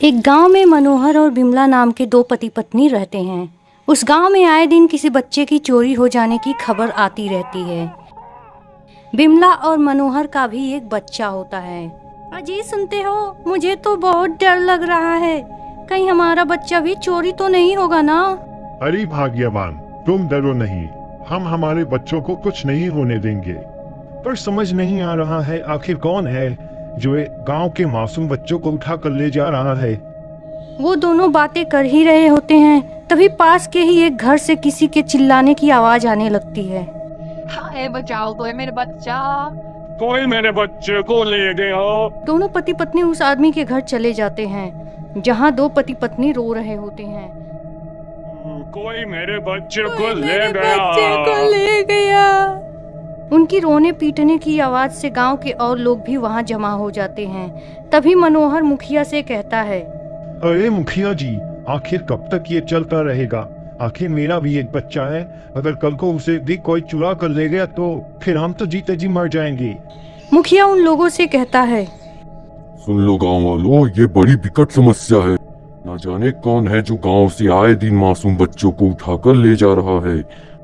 एक गांव में मनोहर और बिमला नाम के दो पति पत्नी रहते हैं। उस गांव में आए दिन किसी बच्चे की चोरी हो जाने की खबर आती रहती है। बिमला और मनोहर का भी एक बच्चा होता है। अजी सुनते हो, मुझे तो बहुत डर लग रहा है, कहीं हमारा बच्चा भी चोरी तो नहीं होगा ना। अरे भाग्यवान, तुम डरो नहीं, हम हमारे बच्चों को कुछ नहीं होने देंगे। पर समझ नहीं आ रहा है आखिर कौन है जो गांव के मासूम बच्चों को उठा कर ले जा रहा है। वो दोनों बातें कर ही रहे होते हैं, तभी पास के ही एक घर से किसी के चिल्लाने की आवाज आने लगती है। हाय बचाओ, कोई मेरे बच्चा, कोई मेरे बच्चे को ले गया। दोनों पति पत्नी उस आदमी के घर चले जाते हैं जहाँ दो पति पत्नी रो रहे होते हैं। कोई मेरे बच्चे को ले गया। उनकी रोने पीटने की आवाज से गांव के और लोग भी वहां जमा हो जाते हैं। तभी मनोहर मुखिया से कहता है, अरे मुखिया जी, आखिर कब तक ये चलता रहेगा? आखिर मेरा भी एक बच्चा है, अगर कल को उसे भी कोई चुरा कर ले गया तो फिर हम तो जीते जी मर जाएंगे। मुखिया उन लोगों से कहता है, सुन लो गांव वालों, ये बड़ी विकट समस्या है। न जाने कौन है जो गांव से आए दिन मासूम बच्चों को उठाकर ले जा रहा है।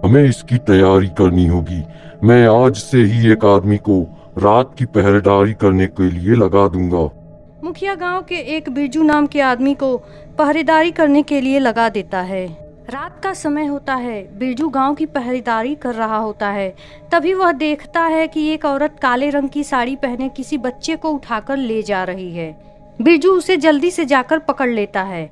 हमें इसकी तैयारी करनी होगी। मैं आज से ही एक आदमी को रात की पहरेदारी करने के लिए लगा दूंगा। मुखिया गांव के एक बिरजू नाम के आदमी को पहरेदारी करने के लिए लगा देता है। रात का समय होता है, बिरजू गांव की पहरेदारी कर रहा होता है। तभी वह देखता है कि एक औरत काले रंग की साड़ी पहने किसी बच्चे को उठाकर ले जा रही है। बिरजू उसे जल्दी से जाकर पकड़ लेता है।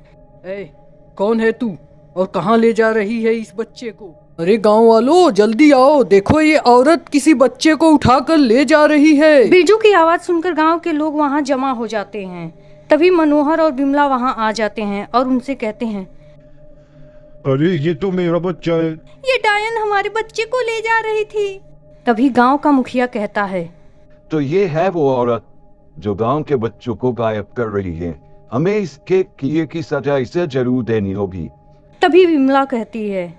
ए, कौन है तू और कहाँ ले जा रही है इस बच्चे को? अरे गांव वालों, जल्दी आओ, देखो ये औरत किसी बच्चे को उठाकर ले जा रही है। बिरजू की आवाज सुनकर गांव के लोग वहां जमा हो जाते हैं। तभी मनोहर और बिमला वहां आ जाते हैं और उनसे कहते हैं, अरे ये तो मेरा बच्चा है। ये डायन हमारे बच्चे को ले जा रही थी। तभी गांव का मुखिया कहता है, तो ये है वो औरत जो गांव के बच्चों को गायब कर रही है। हमें इसके किए की सजा इसे जरूर देनी होगी। तभी बिमला कहती है,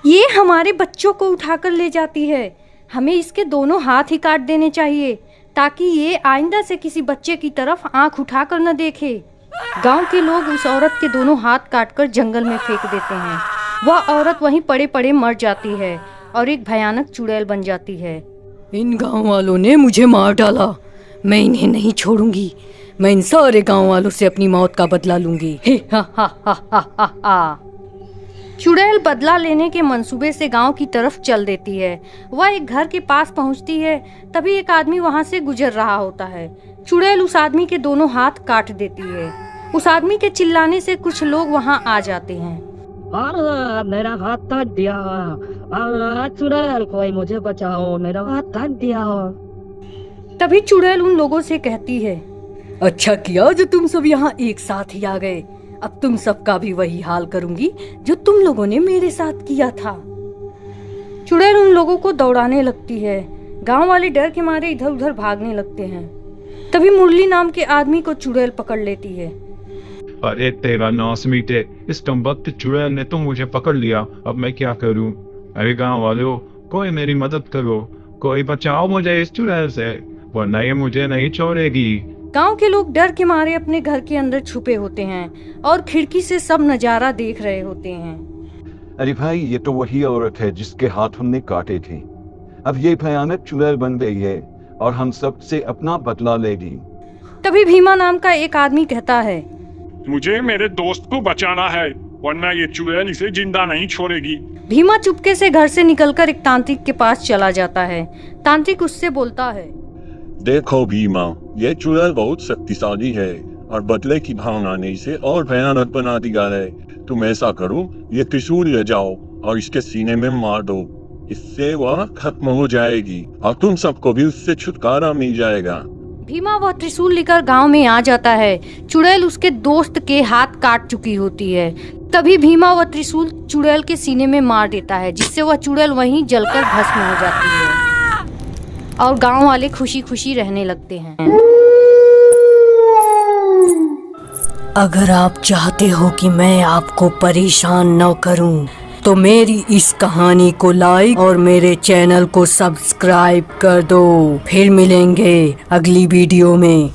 ये हमारे बच्चों को उठाकर ले जाती है, हमें इसके दोनों हाथ ही काट देने चाहिए ताकि ये आइंदा से किसी बच्चे की तरफ आंख उठाकर न देखे। गांव के लोग उस औरत के दोनों हाथ काटकर जंगल में फेंक देते हैं। वह औरत वहीं पड़े पड़े मर जाती है और एक भयानक चुड़ैल बन जाती है। इन गांव वालों ने मुझे मार डाला, मैं इन्हें नहीं छोड़ूंगी। मैं इन सारे गांव वालों से अपनी मौत का बदला लूंगी। हे हा हा हा हा हा हा। चुड़ैल बदला लेने के मंसूबे से गांव की तरफ चल देती है। वह एक घर के पास पहुंचती है। तभी एक आदमी वहां से गुजर रहा होता है। चुड़ैल उस आदमी के दोनों हाथ काट देती है। उस आदमी के चिल्लाने से कुछ लोग वहां आ जाते हैं। मेरा हाथ काट दिया, चुड़ैल कोई मुझे बचाओ, मेरा हाथ काट दिया। तभी चुड़ैल उन लोगों से कहती है, अच्छा किया जो तुम सब यहाँ एक साथ ही आ गए। अब तुम सबका भी वही हाल करूंगी जो तुम लोगों ने मेरे साथ किया था। चुड़ैल उन लोगों को दौड़ाने लगती है। गांव वाले डर के मारे इधर उधर भागने लगते हैं। तभी मुरली नाम के आदमी को चुड़ैल पकड़ लेती है। अरे तेरा नाश मीटे, इस कमबख्त चुड़ैल ने तो मुझे पकड़ लिया, अब मैं क्या करूं? अरे गांव वालों, कोई मेरी मदद करो, कोई बचाओ मुझे इस चुड़ैल से, वरना ये मुझे नहीं छोड़ेगी। गांव के लोग डर के मारे अपने घर के अंदर छुपे होते हैं और खिड़की से सब नजारा देख रहे होते हैं। अरे भाई, ये तो वही औरत है जिसके हाथ हमने काटे थे। अब ये भयानक चुड़ैल बन गई है और हम सब से अपना बदला लेगी। तभी भीमा नाम का एक आदमी कहता है, मुझे मेरे दोस्त को बचाना है, वरना ये चुड़ैल इसे जिंदा नहीं छोड़ेगी। भीमा चुपके से घर से निकलकर एक तांत्रिक के पास चला जाता है। तांत्रिक उससे बोलता है, देखो भीमा, ये चुड़ैल बहुत शक्तिशाली है और बदले की भावना ने इसे और भयानक बना दिया है। तुम ऐसा करो, ये त्रिशूल ले जाओ और इसके सीने में मार दो, इससे वह खत्म हो जाएगी और तुम सबको भी उससे छुटकारा मिल जाएगा। भीमा वह त्रिशूल लेकर गांव में आ जाता है। चुड़ैल उसके दोस्त के हाथ काट चुकी होती है। तभी भीमा वह त्रिशूल चुड़ैल के सीने में मार देता है, जिससे वह चुड़ैल वहीं जलकर भस्म हो जाती है और गांव वाले खुशी खुशी रहने लगते हैं। अगर आप चाहते हो कि मैं आपको परेशान न करूं, तो मेरी इस कहानी को लाइक और मेरे चैनल को सब्सक्राइब कर दो। फिर मिलेंगे अगली वीडियो में।